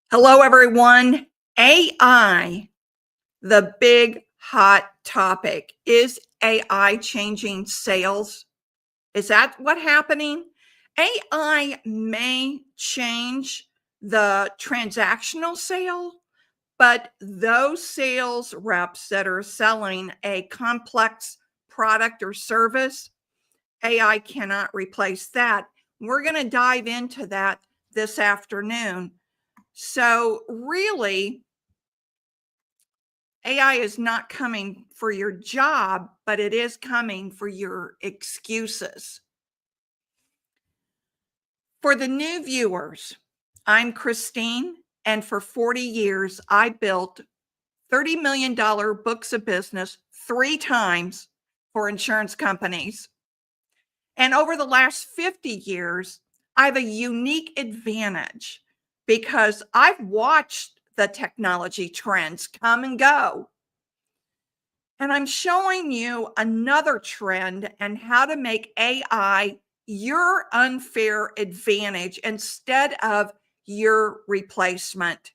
Hello, everyone. AI, the big hot topic. Is AI changing sales? Is that what's happening? AI may change the transactional sale, but those sales reps that are selling a complex product or service, AI cannot replace that. We're going to dive into that this afternoon. So really, AI is not coming for your job, but it is coming for your excuses. For the new viewers, I'm Christine, and for 40 years, I built $30 million books of business 3 times for insurance companies. And over the last 50 years, I have a unique advantage because I've watched the technology trends come and go. And I'm showing you another trend and how to make AI your unfair advantage instead of your replacement.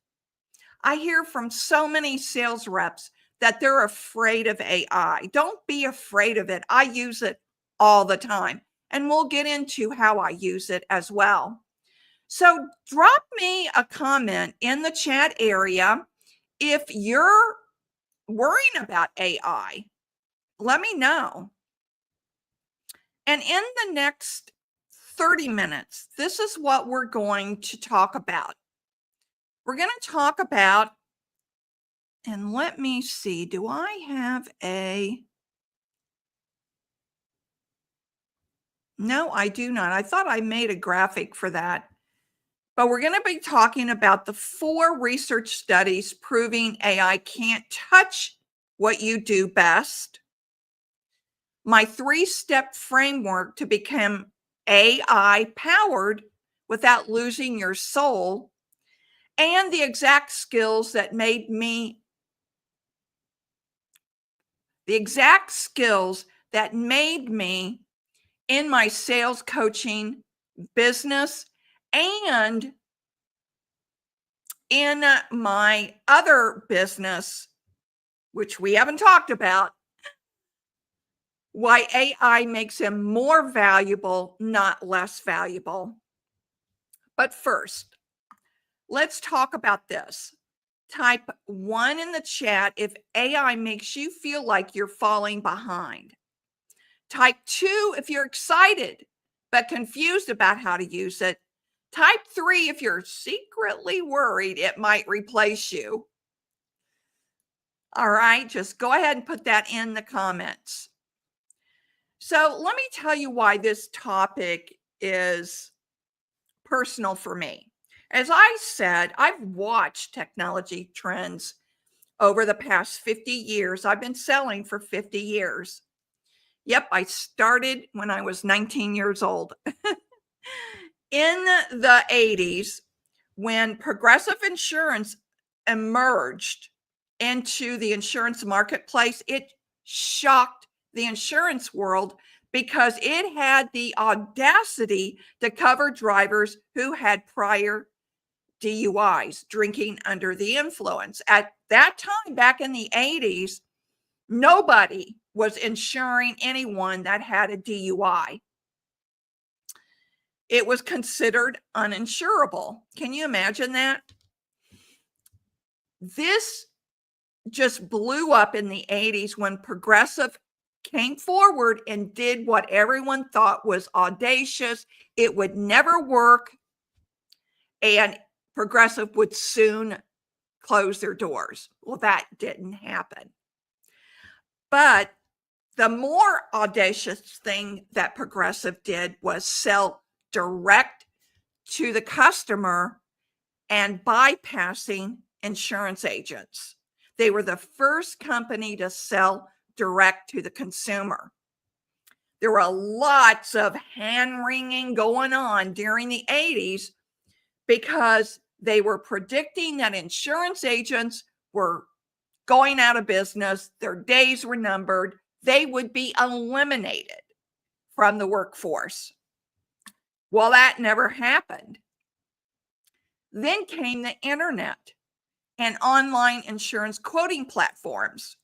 I hear from so many sales reps that they're afraid of AI. Don't be afraid of it. I use it all the time, and we'll get into how I use it as well. So drop me a comment in the chat area if you're worrying about AI. Let me know. And in the next 30 minutes, this is what we're going to talk about. We're going to talk about, and let me see, do I have no, I do not. I thought I made a graphic for that. But we're going to be talking about the 4 research studies proving AI can't touch what you do best, my 3-step framework to become AI powered without losing your soul, and the exact skills that made me in my sales coaching business and in my other business, which we haven't talked about, why AI makes him more valuable, not less valuable. But first, let's talk about this. Type 1 in the chat if AI makes you feel like you're falling behind. Type 2 if you're excited but confused about how to use it. Type 3 if you're secretly worried it might replace you. All right, just go ahead and put that in the comments. So let me tell you why this topic is personal for me. As I said, I've watched technology trends over the past 50 years. I've been selling for 50 years. Yep, I started when I was 19 years old. In the 80s, when Progressive Insurance emerged into the insurance marketplace, it shocked the insurance world because it had the audacity to cover drivers who had prior DUIs, drinking under the influence. At that time, back in the 80s, Nobody was insuring anyone that had a DUI. It was considered uninsurable. Can you imagine that? This just blew up in the 80s when Progressive came forward and did what everyone thought was audacious. It would never work, and Progressive would soon close their doors. Well, that didn't happen. But the more audacious thing that Progressive did was sell direct to the customer and bypassing insurance agents. They were the first company to sell direct to the consumer. There were lots of hand-wringing going on during the 80s because they were predicting that insurance agents were going out of business. Their days were numbered. They would be eliminated from the workforce. Well, that never happened. Then came the internet and online insurance quoting platforms.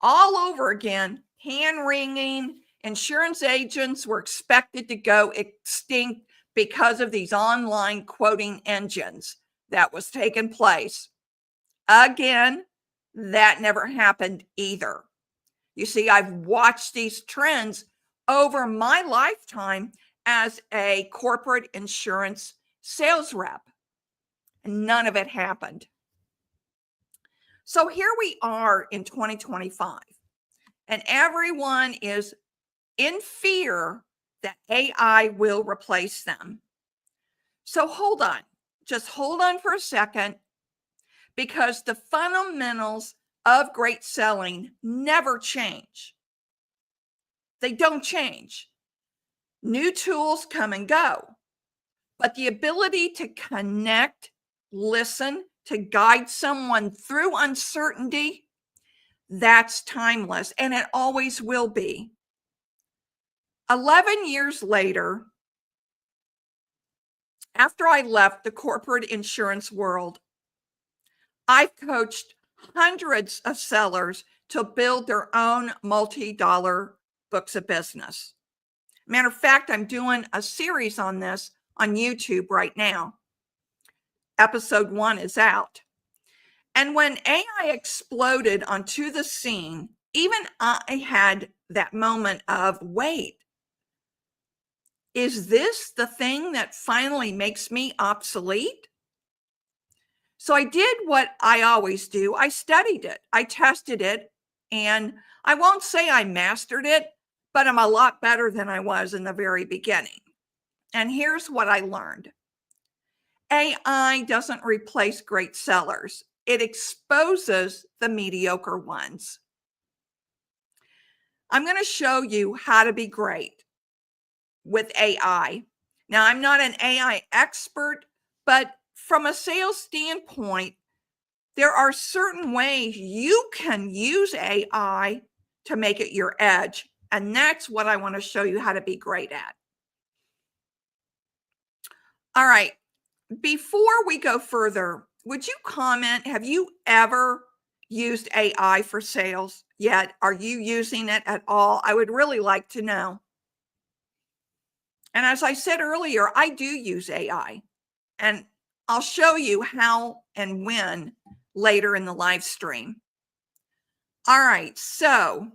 All over again, hand-wringing. Insurance agents were expected to go extinct because of these online quoting engines that was taking place. Again, that never happened either. You see, I've watched these trends over my lifetime as a corporate insurance sales rep, and none of it happened. So here we are in 2025, and everyone is in fear that AI will replace them. So hold on, just hold on for a second, because the fundamentals of great selling never change. They don't change. New tools come and go, but the ability to connect, listen, to guide someone through uncertainty, that's timeless, and it always will be. 11 years later, after I left the corporate insurance world, I've coached hundreds of sellers to build their own multi-dollar books of business. Matter of fact, I'm doing a series on this on YouTube right now. Episode 1 is out. And when AI exploded onto the scene, even I had that moment of, wait, is this the thing that finally makes me obsolete? So I did what I always do. I studied it, I tested it, and I won't say I mastered it, but I'm a lot better than I was in the very beginning. And here's what I learned. AI doesn't replace great sellers. It exposes the mediocre ones. I'm going to show you how to be great with AI. Now, I'm not an AI expert, but from a sales standpoint, there are certain ways you can use AI to make it your edge. And that's what I want to show you how to be great at. All right. Before we go further, would you comment, have you ever used AI for sales yet? Are you using it at all? I would really like to know. And as I said earlier, I do use AI, and I'll show you how and when later in the live stream. All right, so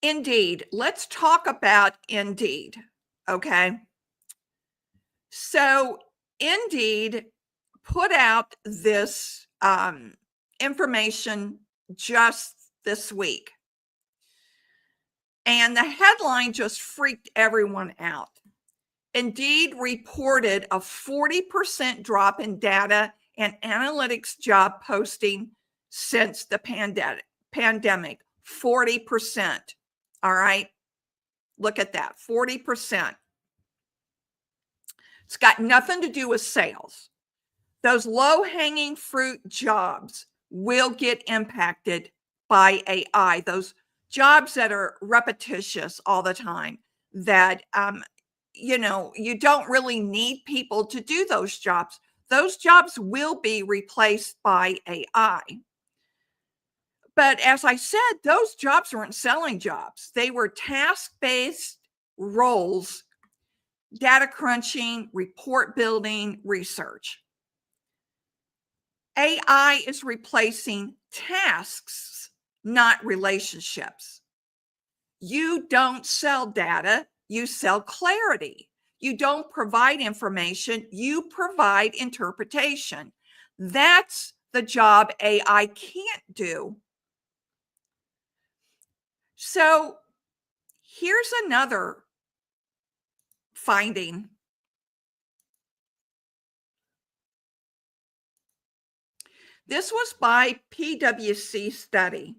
Indeed, let's talk about Indeed, okay? So Indeed put out this information just this week. And the headline just freaked everyone out. Indeed reported a 40% drop in data and analytics job posting since the pandemic. 40%. All right. Look at that. 40%. It's got nothing to do with sales. Those low-hanging fruit jobs will get impacted by AI. Those jobs that are repetitious all the time, that you don't really need people to do those jobs. Those jobs will be replaced by AI. But as I said, those jobs weren't selling jobs. They were task-based roles, data crunching, report building, research. AI is replacing tasks, not relationships. You don't sell data, you sell clarity. You don't provide information, you provide interpretation. That's the job AI can't do. So here's another finding. This was by PwC study.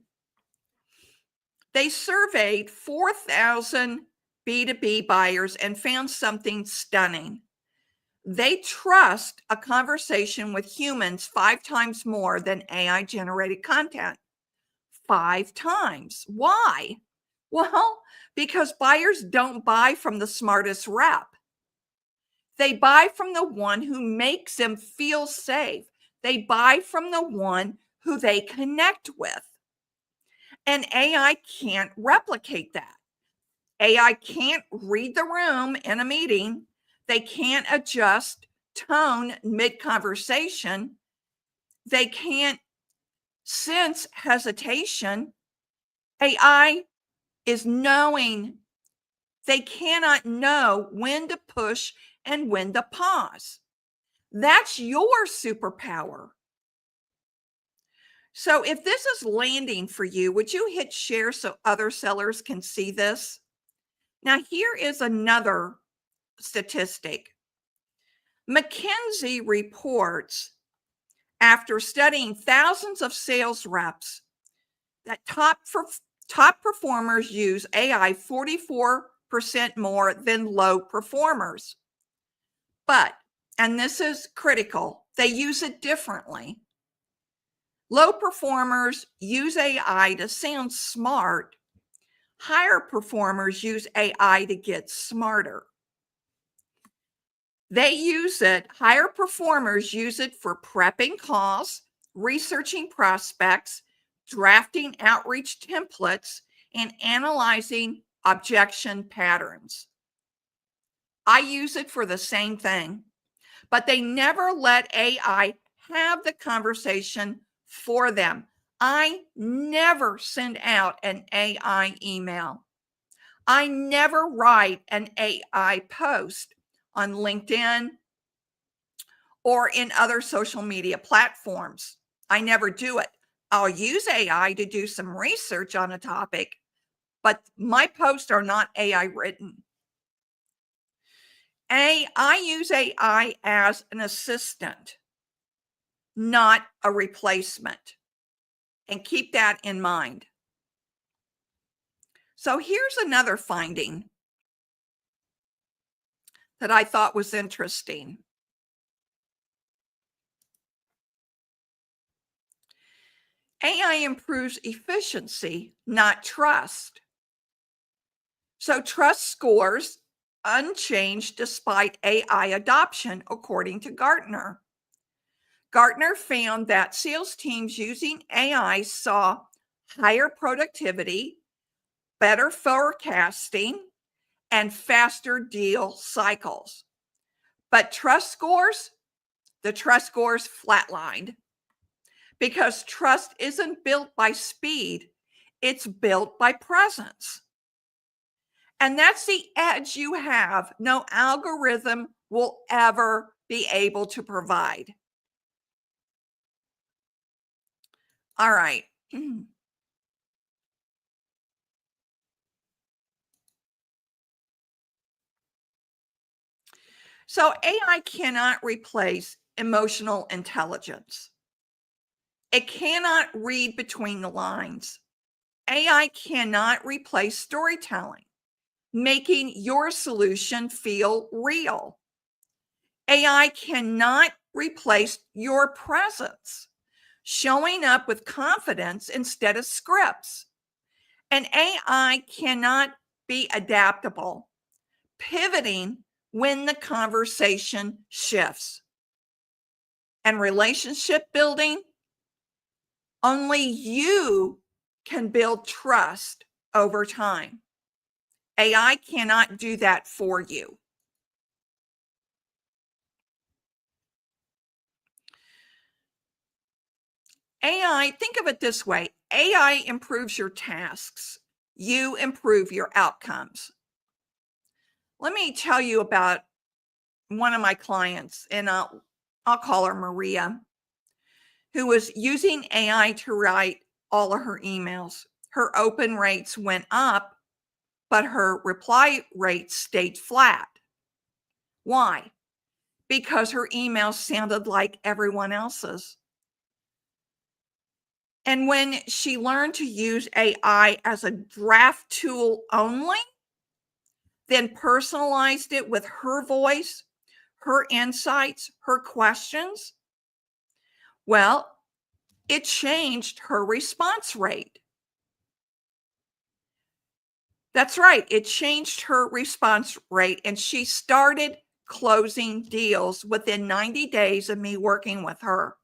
They surveyed 4,000 B2B buyers and found something stunning. They trust a conversation with humans 5 times more than AI generated content. 5 times. Why? Well, because buyers don't buy from the smartest rep. They buy from the one who makes them feel safe. They buy from the one who they connect with. And AI can't replicate that. AI can't read the room in a meeting. They can't adjust tone mid-conversation. They can't sense hesitation. AI is knowing. They cannot know when to push and when to pause. That's your superpower. So if this is landing for you, would you hit share so other sellers can see this? Now, here is another statistic. McKinsey reports, after studying thousands of sales reps, that top performers use AI 44% more than low performers. But, and this is critical, they use it differently. Low performers use AI to sound smart. Higher performers use AI to get smarter. Higher performers use it for prepping calls, researching prospects, drafting outreach templates, and analyzing objection patterns. I use it for the same thing, but they never let AI have the conversation for them. I never send out an AI email. I never write an AI post on LinkedIn or in other social media platforms. I never do it. I'll use AI to do some research on a topic, but my posts are not AI written. I use AI as an assistant, not a replacement. And keep that in mind. So here's another finding that I thought was interesting. AI improves efficiency, not trust. So trust scores unchanged despite AI adoption, according to Gartner. Gartner found that sales teams using AI saw higher productivity, better forecasting, and faster deal cycles. But the trust scores flatlined because trust isn't built by speed, it's built by presence. And that's the edge you have. No algorithm will ever be able to provide. All right. So AI cannot replace emotional intelligence. It cannot read between the lines. AI cannot replace storytelling, making your solution feel real. AI cannot replace your presence, showing up with confidence instead of scripts. And AI cannot be adaptable, pivoting when the conversation shifts. And relationship building, only you can build trust over time. AI cannot do that for you. AI, think of it this way, AI improves your tasks. You improve your outcomes. Let me tell you about one of my clients, and I'll call her Maria, who was using AI to write all of her emails. Her open rates went up, but her reply rates stayed flat. Why? Because her emails sounded like everyone else's. And when she learned to use AI as a draft tool only, then personalized it with her voice, her insights, her questions, well, it changed her response rate. That's right. It changed her response rate, and she started closing deals within 90 days of me working with her.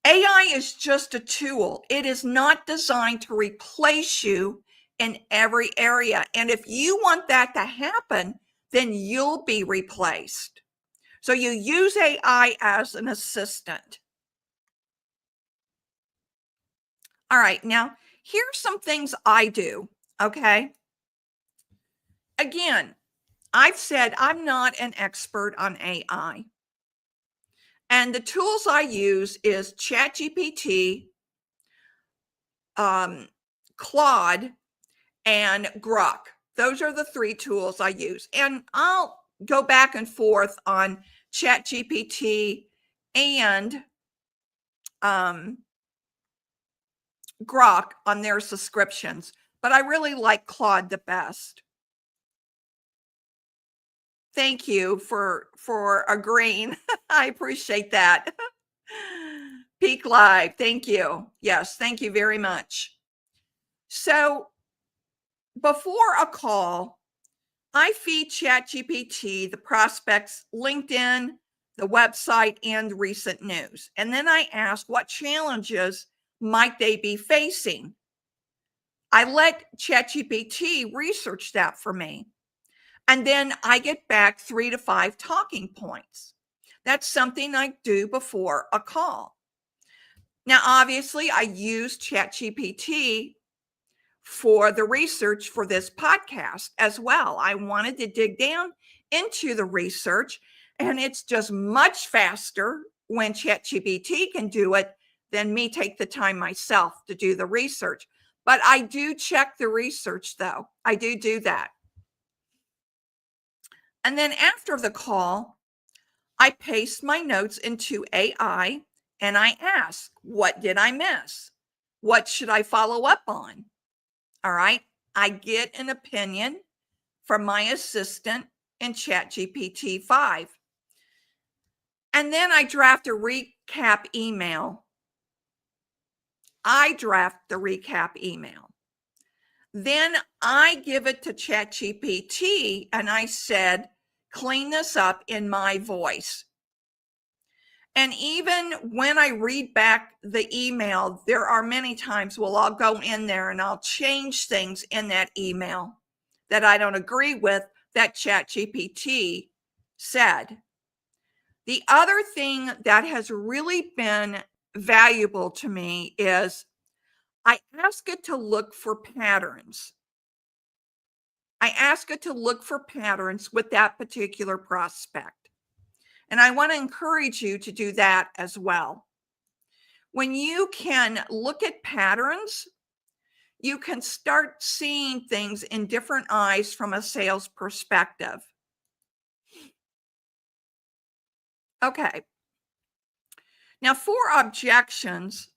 AI is just a tool. It is not designed to replace you in every area. And if you want that to happen, then you'll be replaced. So you use AI as an assistant. All right, now here's some things I do, okay? Again, I've said I'm not an expert on AI. And the tools I use is ChatGPT, Claude, and Grok. Those are the three tools I use. And I'll go back and forth on ChatGPT and Grok on their subscriptions, but I really like Claude the best. Thank you for agreeing. I appreciate that. Peak Live, thank you. Yes, thank you very much. So before a call, I feed ChatGPT the prospect's LinkedIn, the website, and recent news. And then I ask what challenges might they be facing. I let ChatGPT research that for me. And then I get back 3 to 5 talking points. That's something I do before a call. Now, obviously, I use ChatGPT for the research for this podcast as well. I wanted to dig down into the research, and it's just much faster when ChatGPT can do it than me take the time myself to do the research. But I do check the research, though. I do that. And then after the call, I paste my notes into AI and I ask, what did I miss? What should I follow up on? All right. I get an opinion from my assistant in ChatGPT 5. And then I draft a recap email. Then I give it to ChatGPT and I said, clean this up in my voice. And even when I read back the email, there are many times I'll go in there and I'll change things in that email that I don't agree with that ChatGPT said. The other thing that has really been valuable to me is I ask it to look for patterns. I ask it to look for patterns with that particular prospect. And I want to encourage you to do that as well. When you can look at patterns, you can start seeing things in different eyes from a sales perspective. Okay. Now, for objections,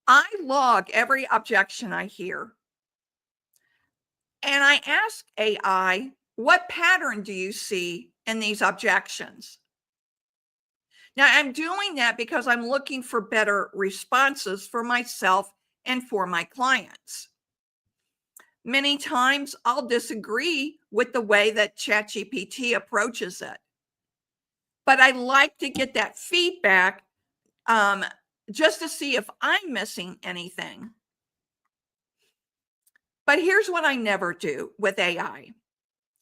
I log every objection I hear. And I ask AI, what pattern do you see in these objections? Now, I'm doing that because I'm looking for better responses for myself and for my clients. Many times I'll disagree with the way that ChatGPT approaches it, but I like to get that feedback just to see if I'm missing anything. But here's what I never do with AI.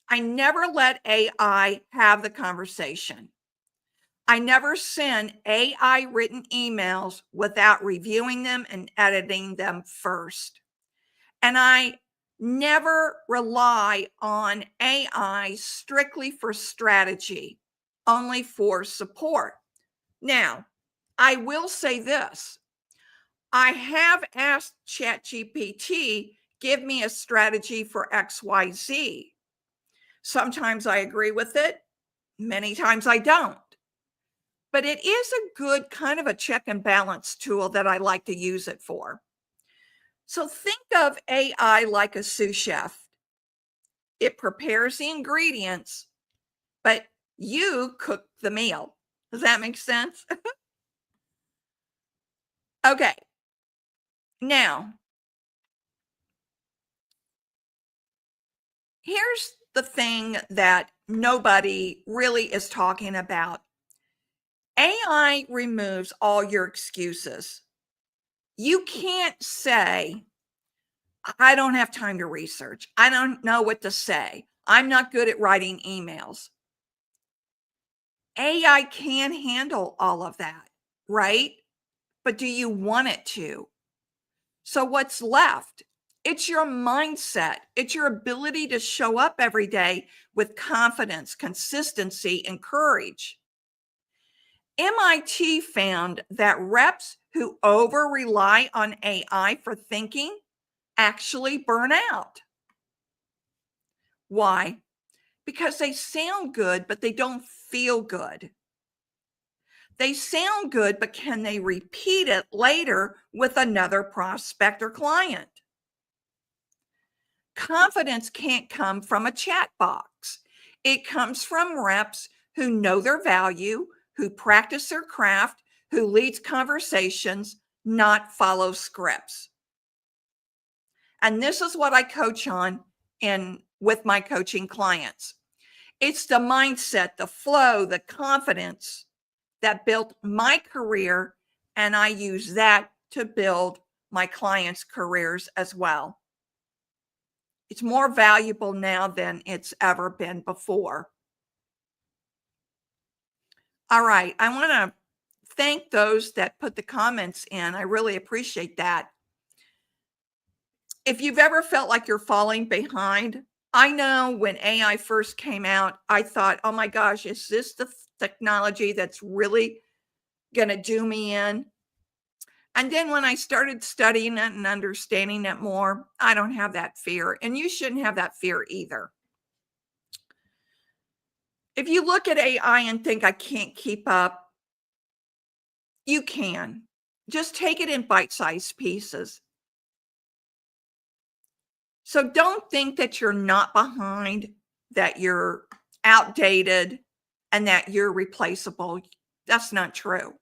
I never let AI have the conversation. I never send AI written emails without reviewing them and editing them first. And I never rely on AI strictly for strategy, only for support. Now, I will say this. I have asked ChatGPT, give me a strategy for XYZ. Sometimes I agree with it, many times I don't. But it is a good kind of a check and balance tool that I like to use it for. So think of AI like a sous chef. It prepares the ingredients, but you cook the meal. Does that make sense? Okay. Now, here's the thing that nobody really is talking about. AI removes all your excuses. You can't say, I don't have time to research. I don't know what to say. I'm not good at writing emails. AI can handle all of that, right? But do you want it to? So what's left? It's your mindset. It's your ability to show up every day with confidence, consistency, and courage. MIT found that reps who over rely on AI for thinking actually burn out. Why? Because they sound good, but they don't feel good. They sound good, but can they repeat it later with another prospect or client? Confidence can't come from a chat box. It comes from reps who know their value, who practice their craft, who leads conversations, not follow scripts. And this is what I coach on in with my coaching clients. It's the mindset, the flow, the confidence that built my career, and I use that to build my clients' careers as well. It's more valuable now than it's ever been before. All right. I want to thank those that put the comments in. I really appreciate that. If you've ever felt like you're falling behind, I know when AI first came out, I thought, oh my gosh, is this the technology that's really going to do me in? And then when I started studying it and understanding it more, I don't have that fear. And you shouldn't have that fear either. If you look at AI and think I can't keep up, you can. Just take it in bite-sized pieces. So don't think that you're not behind, that you're outdated, and that you're replaceable. That's not true.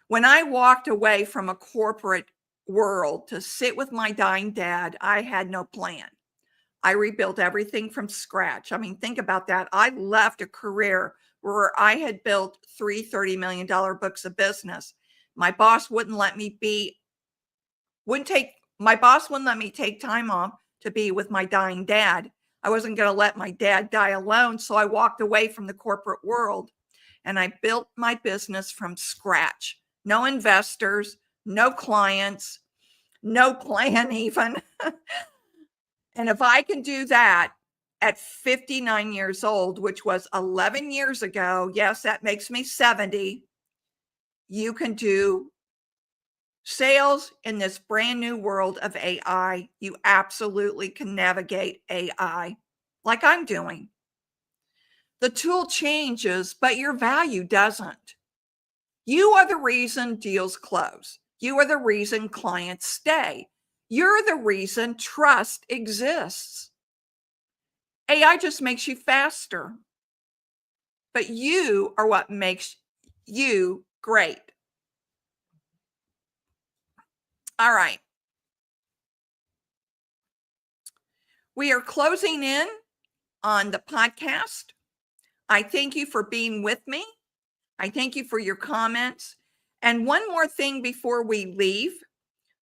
When I walked away from a corporate world to sit with my dying dad, I had no plan. I rebuilt everything from scratch. I mean, think about that. I left a career where I had built three $30 million books of business. My boss wouldn't let me take time off to be with my dying dad. I wasn't going to let my dad die alone. So I walked away from the corporate world and I built my business from scratch. No investors, no clients, no plan even. And if I can do that at 59 years old, which was 11 years ago, yes, that makes me 70, you can do sales in this brand new world of AI. You absolutely can navigate AI like I'm doing. The tool changes, but your value doesn't. You are the reason deals close. You are the reason clients stay. You're the reason trust exists. AI just makes you faster, but you are what makes you great. All right. We are closing in on the podcast. I thank you for being with me. I thank you for your comments. And one more thing before we leave.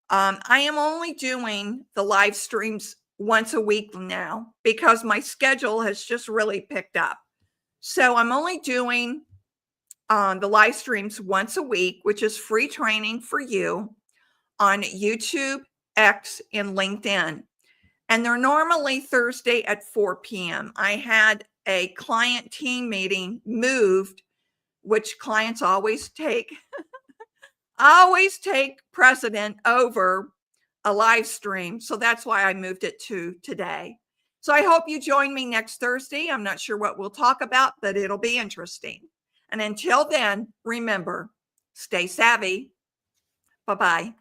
I am only doing the live streams once a week now because my schedule has just really picked up. So I'm only doing the live streams once a week, which is free training for you on YouTube, X, and LinkedIn. And they're normally Thursday at 4 p.m. I had a client team meeting moved, which clients always take precedent over a live stream. So that's why I moved it to today. So I hope you join me next Thursday. I'm not sure what we'll talk about, but it'll be interesting. And until then, remember, stay savvy. Bye-bye.